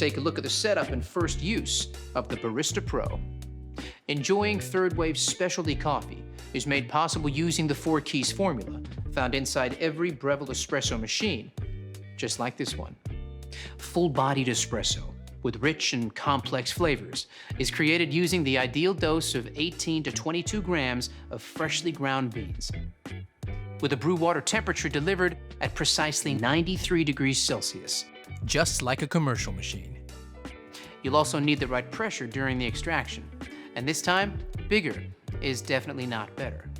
take a look at the setup and first use of the Barista Pro. Enjoying Third Wave's specialty coffee is made possible using the 4 keys formula found inside every Breville Espresso machine, just like this one. Full-bodied espresso with rich and complex flavors is created using the ideal dose of 18 to 22 grams of freshly ground beans, with a brew water temperature delivered at precisely 93 degrees Celsius, just like a commercial machine. You'll also need the right pressure during the extraction, and this time, bigger is definitely not better.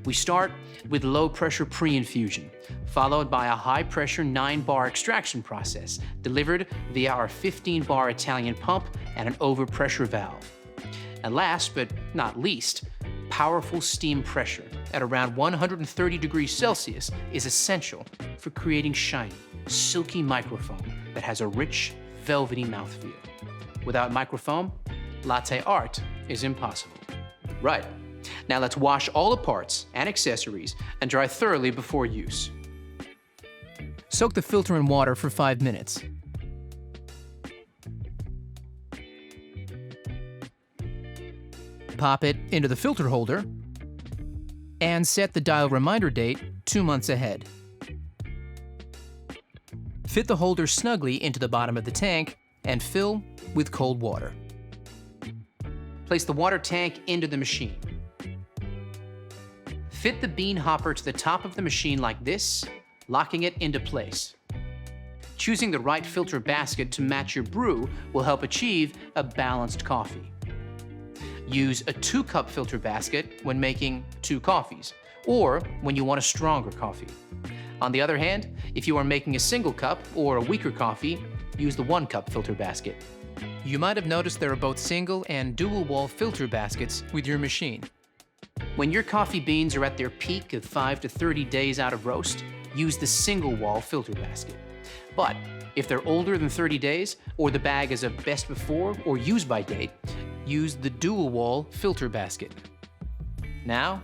We start with low-pressure pre-infusion, followed by a high-pressure 9-bar extraction process delivered via our 15-bar Italian pump and an overpressure valve. And last but not least, powerful steam pressure at around 130 degrees Celsius is essential for creating shiny, silky microfoam that has a rich, velvety mouthfeel. Without microfoam, latte art is impossible. Right. Now let's wash all the parts and accessories and dry thoroughly before use. Soak the filter in water for 5 minutes. Pop it into the filter holder and set the dial reminder date 2 months ahead. Fit the holder snugly into the bottom of the tank and fill with cold water. Place the water tank into the machine. Fit the bean hopper to the top of the machine like this, locking it into place. Choosing the right filter basket to match your brew will help achieve a balanced coffee. Use a 2-cup filter basket when making 2 coffees, or when you want a stronger coffee. On the other hand, if you are making a single cup or a weaker coffee, use the 1-cup filter basket. You might have noticed there are both single and dual wall filter baskets with your machine. When your coffee beans are at their peak of 5 to 30 days out of roast, use the single wall filter basket. But if they're older than 30 days, or the bag is a best before or use by date, use the dual wall filter basket. Now,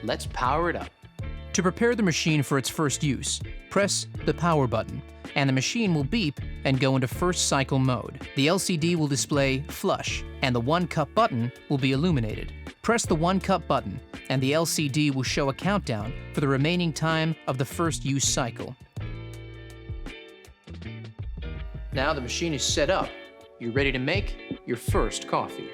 let's power it up. To prepare the machine for its first use, press the power button, and the machine will beep and go into first cycle mode. The LCD will display flush, and the 1-cup button will be illuminated. Press the 1-cup button, and the LCD will show a countdown for the remaining time of the first use cycle. Now the machine is set up. You're ready to make your first coffee.